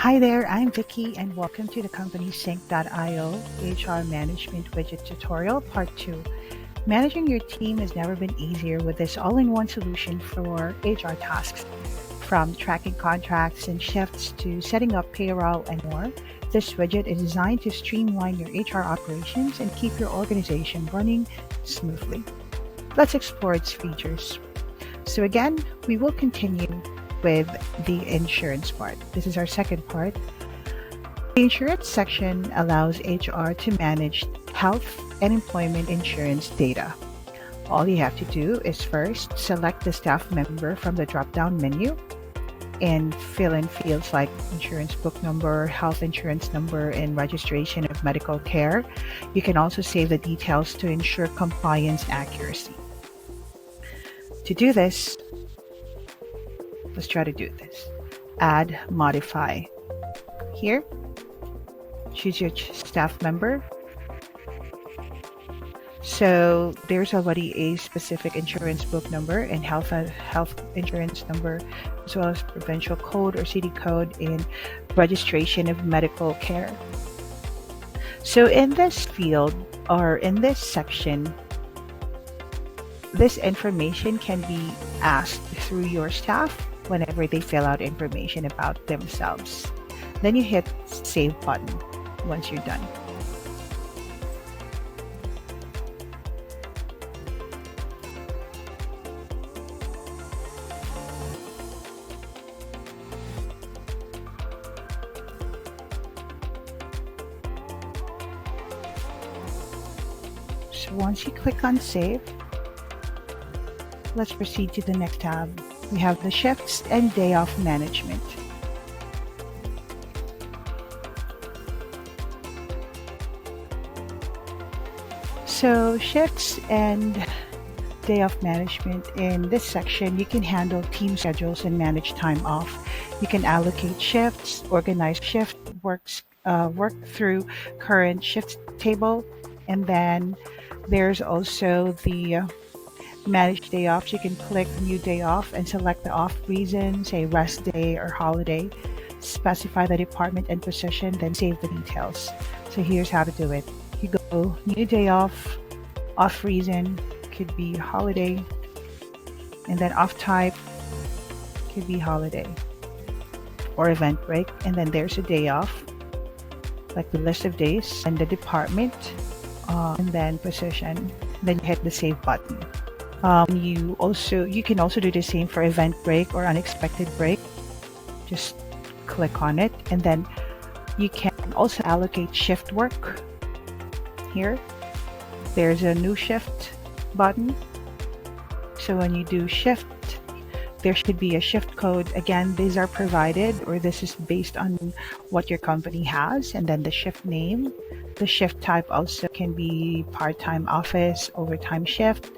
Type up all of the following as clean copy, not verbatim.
Hi there, I'm Vicky and welcome to the company Sync.io HR Management Widget Tutorial Part 2. Managing your team has never been easier with this all-in-one solution for HR tasks. From tracking contracts and shifts to setting up payroll and more, this widget is designed to streamline your HR operations and keep your organization running smoothly. Let's explore its features. So again, we will continue with the insurance part. This is our second part. The insurance section allows HR to manage health and employment insurance data. All you have to do is first select the staff member from the drop-down menu and fill in fields like insurance book number, health insurance number, and registration of medical care. You can also save the details to ensure compliance accuracy. To do this, let's try to do this. Add, modify. Here, choose your staff member. So there's already a specific insurance book number and health insurance number, as well as provincial code or city code and registration of medical care. So in this field or in this section, this information can be asked through your staff whenever they fill out information about themselves. Then you hit Save button once you're done. So once you click on Save, let's proceed to the next tab. We have the shifts and day off management. So shifts and day off management, in this section, you can handle team schedules and manage time off. You can allocate shifts, organize shift work through current shift table, and then there's also the manage day offs. You can click new day off and select the off reason, say rest day or holiday. Specify the department and position, then save the details. So here's how to do it. You go new day off reason could be holiday, and then off type could be holiday or event break, and then there's a day off, like the list of days, and the department, and then position. Then you hit the save button. You can also do the same for event break or unexpected break. Just click on it, and then you can also allocate shift work. Here, there's a new shift button. So when you do shift, there should be a shift code. Again, these are provided, or this is based on what your company has, and then the shift name. The shift type also can be part-time office, overtime shift.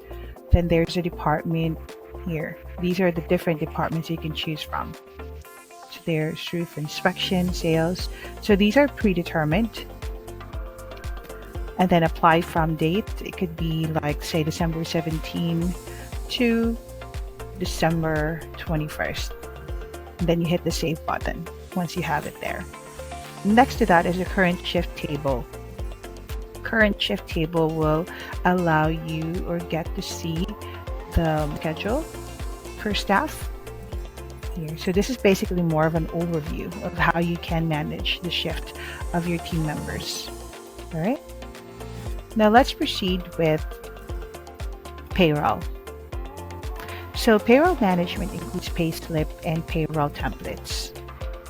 Then there's a department here. These are the different departments you can choose from. So there's roof inspection, sales. So these are predetermined. And then apply from date. It could be like, say, December 17 to December 21st. And then you hit the save button once you have it there. Next to that is a current shift table. Current shift table will allow you or get to see the schedule per staff here. So this is basically more of an overview of how you can manage the shift of your team members. All right. Now let's proceed with payroll. So payroll management includes payslip and payroll templates.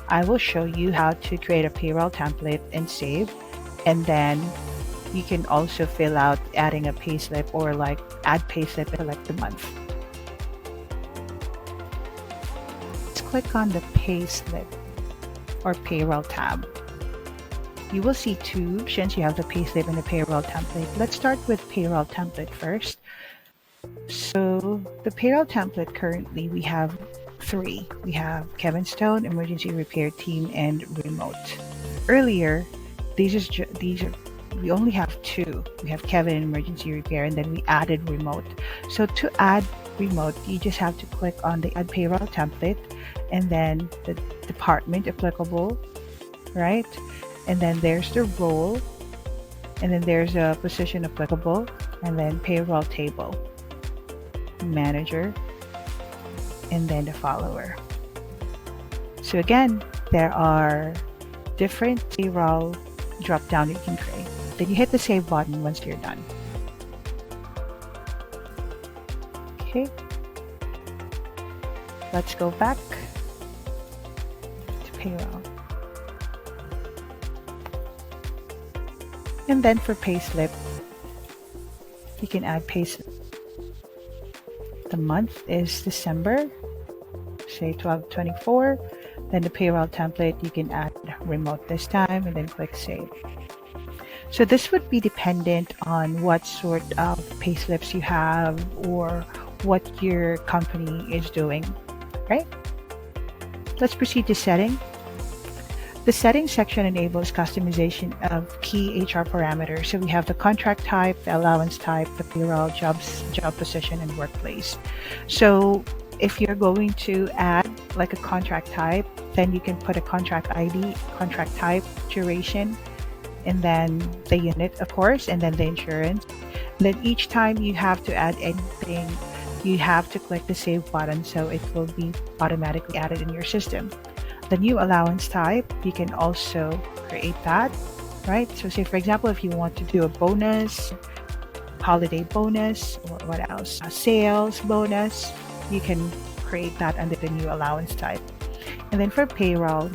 I will show you how to create a payroll template and save, and then you can also fill out adding a payslip, or like add payslip and select the month. Let's click on the payslip or payroll tab. You will see two options. You have the payslip and the payroll template. Let's start with payroll template first. So the payroll template, currently we have three. We have Kevin Stone, emergency repair team, and remote. Earlier, we only have two. We have Kevin in emergency repair, and then we added remote. So to add remote, you just have to click on the add payroll template, and then the department applicable, right? And then there's the role, and then there's a position applicable, and then payroll table, manager, and then the follower. So again, there are different payroll drop down you can create. Then you hit the save button once you're done. Okay, let's go back to payroll. And then for payslip, you can add payslip. The month is December, say 12/24. Then the payroll template, you can add remote this time and then click save. So this would be dependent on what sort of payslips you have or what your company is doing, right? Let's proceed to setting. The settings section enables customization of key HR parameters. So we have the contract type, the allowance type, the payroll, job position, and workplace. So if you're going to add like a contract type, then you can put a contract ID, contract type, duration, and then the unit, of course, and then the insurance. And then each time you have to add anything, you have to click the save button so it will be automatically added in your system. The new allowance type, you can also create that, right? So say for example, if you want to do a bonus, holiday bonus, or what else, a sales bonus, you can create that under the new allowance type. And then for payroll,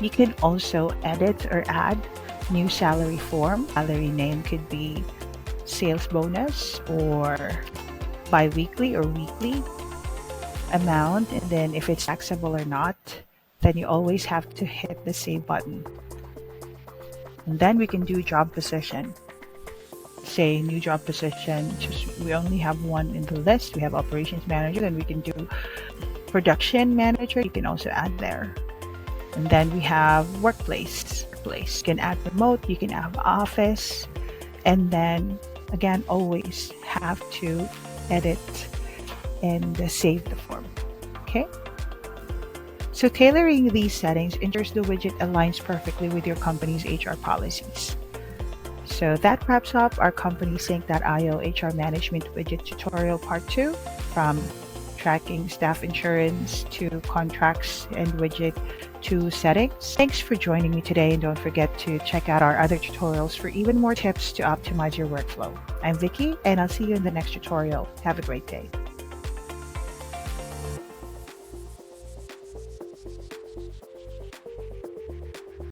you can also edit or add new salary form. Salary name could be sales bonus or bi-weekly or weekly amount, and then if it's taxable or not, then you always have to hit the save button. And then we can do job position. Say new job position, just we only have one in the list. We have operations manager, then we can do production manager, you can also add there. And then we have workplace. You can add remote, you can add office, and then again, always have to edit and save the form. Okay. So tailoring these settings ensures the widget aligns perfectly with your company's HR policies. So that wraps up our company sync.io HR management widget tutorial part 2, from tracking staff insurance to contracts and widget to settings. Thanks for joining me today, and don't forget to check out our other tutorials for even more tips to optimize your workflow. I'm Vicky, and I'll see you in the next tutorial. Have a great day.